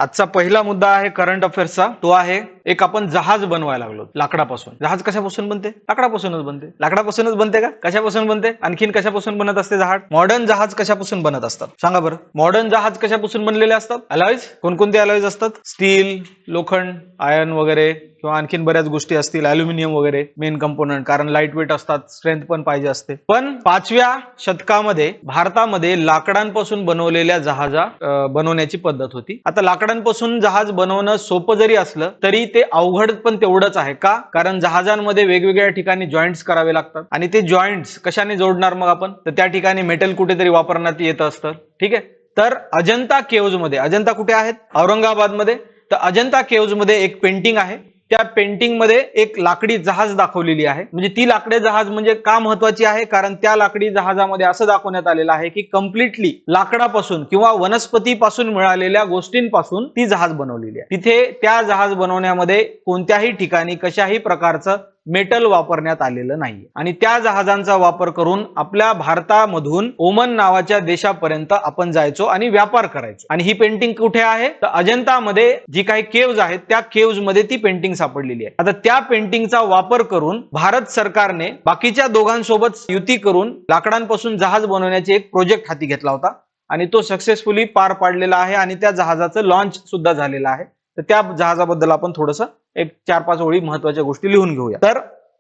आजचा पहिला मुद्दा आहे करंट अफेअर्सचा. तो आहे एक आपण जहाज बनवायला लागलो लाकडापासून. जहाज कशापासून बनते? लाकडापासूनच बनते. लाकडापासूनच बनते का? कशापासून बनते? आणखीन कशापासून बनत असते जहाज? मॉडर्न जहाज कशापासून बनत असतात सांगा बरं? मॉडर्न जहाज कशापासून बनलेले असतात? अलॉयज. कोणकोणते अलॉयज असतात? स्टील, लोखंड, आयर्न वगैरे, किंवा आणखीन बऱ्याच गोष्टी असतील, अल्युमिनियम वगैरे मेन कंपोनंट, कारण लाईट वेट असतात, स्ट्रेंथ पण पाहिजे असते. पण 5व्या शतकामध्ये भारतामध्ये लाकडांपासून बनवलेल्या जहाजा बनवण्याची पद्धत होती. आता लाकडांपासून जहाज बनवणं सोपं जरी असलं तरी ते अवघड पण तेवढंच आहे. का? कारण जहाजांमध्ये वेगवेगळ्या ठिकाणी जॉईंट्स करावे लागतात आणि ते जॉईंट्स कशाने जोडणार मग आपण? तर त्या ठिकाणी मेटल कुठेतरी वापरण्यात येत असतं. ठीक आहे. तर अजंता केव्ज मध्ये, अजंता कुठे आहेत? औरंगाबाद मध्ये. तर अजंता केव्ज मध्ये एक पेंटिंग आहे. त्या पेंटिंग मध्ये एक लाकडी जहाज दाखवलेली आहे. म्हणजे ती लाकडी जहाज म्हणजे का महत्वाची आहे? कारण त्या लाकडी जहाजामध्ये असं दाखवण्यात आलेलं आहे की कम्प्लिटली लाकडापासून किंवा वनस्पतीपासून मिळालेल्या गोष्टींपासून ती जहाज बनवलेली आहे. तिथे त्या जहाज बनवण्यामध्ये कोणत्याही ठिकाणी कशाही प्रकारचं मेटल वापरण्यात आलेलं नाहीये. आणि त्या जहाजांचा वापर करून आपल्या भारतामधून ओमन नावाच्या देशापर्यंत आपण जायचो आणि व्यापार करायचो. आणि ही पेंटिंग कुठे आहे? तर अजंतामध्ये जी काही केव्ज आहेत त्या केव्ज मध्ये ती पेंटिंग सापडलेली आहे. आता त्या पेंटिंगचा वापर करून भारत सरकारने बाकीच्या दोघांसोबत युती करून लाकडांपासून जहाज बनवण्याचे एक प्रोजेक्ट हाती घेतला होता आणि तो सक्सेसफुली पार पाडलेला आहे आणि त्या जहाजाचं लॉन्च सुद्धा झालेलं आहे. तर त्या जहाजाबद्दल आपण थोडंसं एक 4-5 ओळी महत्वाच्या गोष्टी लिहून घेऊया. तर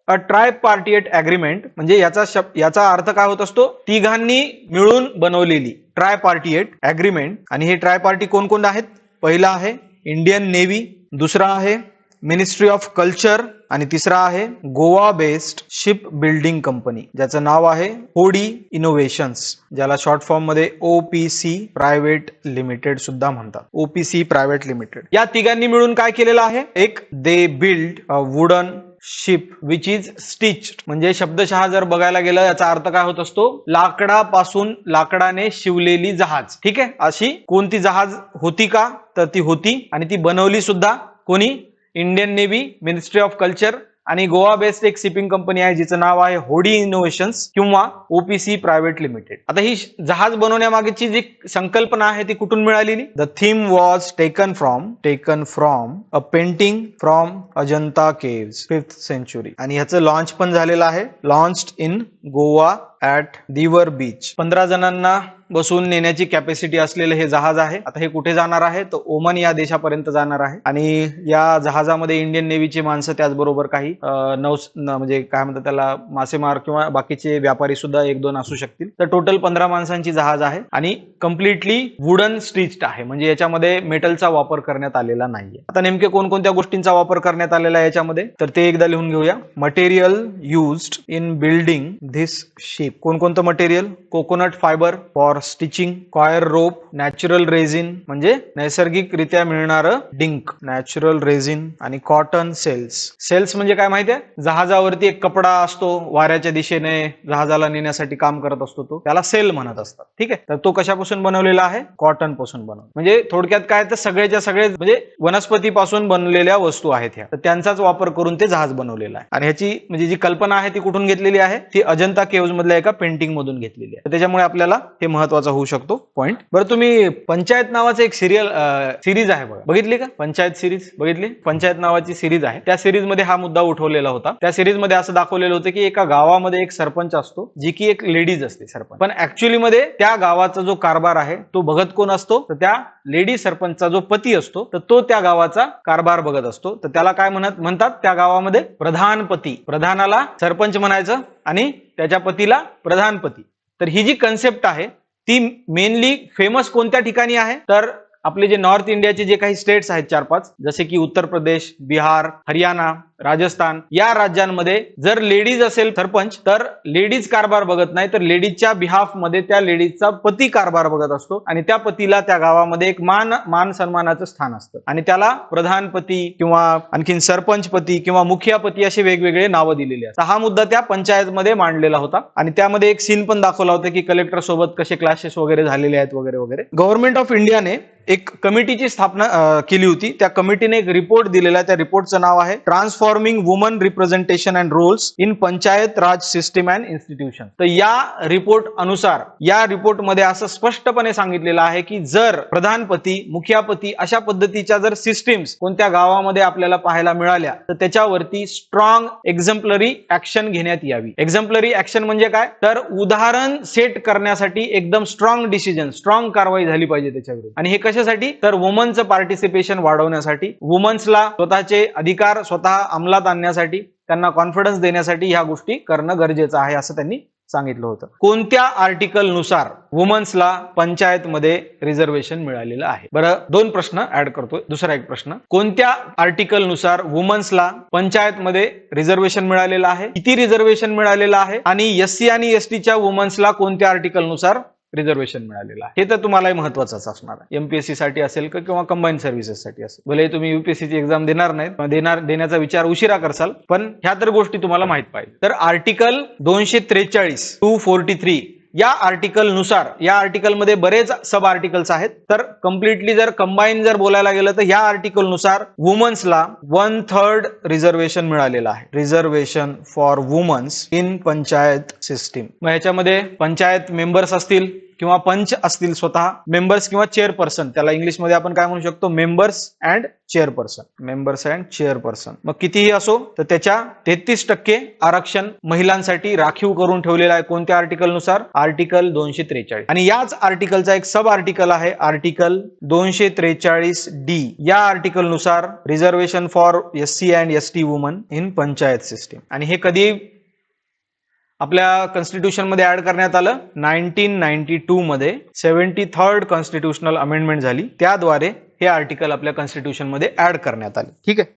अ ट्रायपार्टिएट अग्रीमेंट म्हणजे याचा अर्थ काय होत असतो? तिघांनी मिळून बनवलेली ट्रायपार्टिएट अग्रीमेंट. आणि हे ट्रायपार्टी कोण कोण आहेत? पहिला आहे इंडियन नेव्ही, दुसरा आहे मिनिस्ट्री ऑफ कल्चर आणि तिसरा आहे Goa based ship building company, ज्याचं नाव आहे होडी इनोव्हेशन्स, ज्याला शॉर्ट फॉर्म मध्ये OPC प्रायव्हेट लिमिटेड सुद्धा म्हणतात. OPC private limited. या तिघांनी मिळून काय केलेलं आहे? एक they build a wooden ship which is stitched. म्हणजे शब्दशः जर बघायला गेलं याचा अर्थ काय होत असतो? लाकडापासून लाकडाने शिवलेली जहाज. ठीक आहे. अशी कोणती जहाज होती का? तर ती होती आणि ती बनवली सुद्धा कोणी? Indian navy, ministry of culture आणि गोवा बेस्ड एक शिपिंग कंपनी आहे जिचं नाव आहे होडी इनोव्हेशन्स किंवा OPC प्रायव्हेट लिमिटेड. आता ही जहाज बनवण्यामागची जी संकल्पना आहे ती कुठून मिळालेली? The theme was taken from a painting from Ajanta caves 5th century. आणि ह्याचं लॉन्च पण झालेलं आहे. Launched in Goa at Divar beach. 15 जणांना बसून नेण्याची कॅपॅसिटी असलेलं हे जहाज आहे. आता हे कुठे जाणार आहे? तर ओमन या देशापर्यंत जाणार आहे. आणि या जहाजामध्ये इंडियन नेव्हीची माणसं, त्याचबरोबर काही म्हणजे काय म्हणतात त्याला, मासेमार किंवा बाकीचे व्यापारी सुद्धा 1-2 असू शकतील. तर टोटल 15 माणसांची जहाज आहे आणि कम्प्लिटली वुडन स्टिच्ड आहे. म्हणजे याच्यामध्ये मेटलचा वापर करण्यात आलेला नाहीये. आता नेमके कोणकोणत्या गोष्टींचा वापर करण्यात आलेला आहे याच्यामध्ये? तर ते एकदा लिहून घेऊया. Material used in building this ship. कोणकोणतं material? Coconut fibre for stitching, coir rope, natural resin म्हणजे नैसर्गिकरित्या मिळणारं डिंक, नॅचरल रेझिन, आणि कॉटन सेल्स. सेल्स म्हणजे काय माहितीये? जहाजावरती एक कपडा असतो, वाऱ्याच्या दिशेने जहाजाला नेण्यासाठी काम करत असतो, तो त्याला सेल म्हणत असतात. ठीक आहे. तर तो कशापासून बनवलेला आहे? कॉटन पासून बनवला. म्हणजे थोडक्यात काय, तर सगळेच्या सगळे म्हणजे वनस्पतीपासून बनलेल्या वस्तू आहेत ह्या. तर त्यांचाच वापर करून ते जहाज बनवलेलं आहे. आणि ह्याची म्हणजे जी कल्पना आहे ती कुठून घेतलेली आहे? ती अजंता केव्ज मधल्या एका पेंटिंग मधून घेतलेली आहे. त्याच्यामुळे आपल्याला हे महत्वाचा होऊ शकतो पॉइंट. बरं, तुम्ही पंचायत नावाचं एक सिरीज आहे बघा, बघितली का? पंचायत सिरीज बघितली? पंचायत नावाची सिरीज आहे. त्या सिरीज मध्ये हा मुद्दा उठवलेला होता. त्या सिरीज मध्ये असं दाखवलेलं होतं की एका गावामध्ये एक सरपंच असतो, जी की एक लेडीज असते सरपंच. पण ऍक्च्युअली मध्ये त्या गावाचा जो कारभार आहे तो बघत कोण असतो? तर त्या लेडी सरपंचचा जो पती असतो, तर तो त्या गावाचा कारभार बघत असतो. तर त्याला काय म्हणतात त्या गावामध्ये? प्रधानपती. प्रधानाला सरपंच म्हणायचं आणि त्याच्या पतीला प्रधानपती. तर ही जी कन्सेप्ट आहे ती मेनली फेमस कोणत्या ठिकाणी आहे? तर आपले जे नॉर्थ इंडियाचे जे काही स्टेट्स आहेत 4-5, जसे की उत्तर प्रदेश, बिहार, हरियाणा, राजस्थान, या राज्यांमध्ये जर लेडीज असेल सरपंच, तर लेडीज कारभार बघत नाही, तर लेडीजच्या बिहाफ मध्ये त्या लेडीजचा पती कारभार बघत असतो आणि त्या पतीला त्या गावामध्ये एक मान सन्मानाचं स्थान असतं आणि त्याला प्रधानपती किंवा आणखीन सरपंचपती किंवा मुखियापती असे वेगवेगळे नावं दिलेले असतात. हा मुद्दा त्या पंचायत मध्ये मांडलेला होता आणि त्यामध्ये एक सीन पण दाखवला होता की कलेक्टर सोबत कसे क्लॅशेस वगैरे झालेले आहेत वगैरे वगैरे. गव्हर्नमेंट ऑफ इंडियाने एक कमिटीची स्थापना केली होती. त्या कमिटीने एक रिपोर्ट दिलेला, त्या रिपोर्टचं नाव आहे transform transforming woman representation and roles in panchayat Raj system and institution. तर या रिपोर्ट अनुसार या रिपोर्ट मध्ये असं स्पष्टपणे सांगितलेलं आहे की जर प्रधानपती, मुखियापती अशा पद्धतीच्या जर सिस्टीम्स कोणत्या गावामध्ये आपल्याला पाहायला मिळाल्या तर त्याच्यावरती स्ट्रॉंग एक्झम्पलरी ऍक्शन घेण्यात यावी. एक्झम्पलरी ऍक्शन म्हणजे काय, तर उदाहरण सेट करण्यासाठी एकदम स्ट्रॉंग डिसिजन, स्ट्रॉंग कारवाई झाली पाहिजे त्याच्याविरुद्ध. आणि हे कशासाठी, तर वुमनचं पार्टिसिपेशन वाढवण्यासाठी, वुमन्सला स्वतःचे अधिकार स्वतः अंमलात आणण्यासाठी, त्यांना कॉन्फिडन्स देण्यासाठी ह्या गोष्टी करणं गरजेचं आहे असं त्यांनी सांगितलं होतं. कोणत्या आर्टिकल नुसार वुमन्सला पंचायतमध्ये रिझर्वेशन मिळालेलं आहे. बरं, 2 प्रश्न ऍड करतोय. दुसरा एक प्रश्न, कोणत्या आर्टिकल नुसार वुमन्सला पंचायतमध्ये रिझर्वेशन मिळालेलं आहे, किती रिझर्वेशन मिळालेलं आहे, आणि एससी आणि एसटीच्या वुमन्सला कोणत्या आर्टिकल नुसार रिझर्वेशन मिळालेलं आहे. हे तर तुम्हाला महत्वाचंच असणार आहे. एमपीएससी साठी असेल किंवा कंबाईन सर्व्हिसेस साठी असेल. भले तुम्ही युपीएससीची एक्झाम देणार नाहीत, देण्याचा विचार उशिरा करसाल, पण ह्या तर गोष्टी तुम्हाला माहित पाहिजे. तर आर्टिकल 243 243 या आर्टिकल नुसार, या आर्टिकल मध्ये बरेच सब आर्टिकल्स आहेत, तर कम्प्लिटली जर कंबाईन जर बोलायला गेलं तर या आर्टिकल नुसार वुमन्सला 1/3 रिझर्वेशन मिळालेलं आहे. Reservation for womens in panchayat system. मग ह्याच्यामध्ये पंचायत मेंबर्स असतील किंवा पंच असतील, स्वतः मेंबर्स किंवा चेअरपर्सन, त्याला इंग्लिशमध्ये आपण काय म्हणू शकतो, members and chairperson. Members and chairperson. मग कितीही असो तर त्याच्या 33% आरक्षण महिलांसाठी राखीव करून ठेवलेलं आहे. कोणत्या आर्टिकल नुसार, आर्टिकल 243. आणि याच आर्टिकलचा एक सब आर्टिकल आहे आर्टिकल 243D. या आर्टिकल नुसार reservation for SC and ST woman in panchayat system. आणि हे कधी आपल्या कॉन्स्टिट्यूशन मध्ये ऍड करण्यात आलं, 1992 मध्ये 73rd कॉन्स्टिट्यूशनल अमेंडमेंट झाली, त्याद्वारे हे आर्टिकल आपल्या कॉन्स्टिट्यूशन मध्ये ऍड करण्यात आले. ठीक आहे.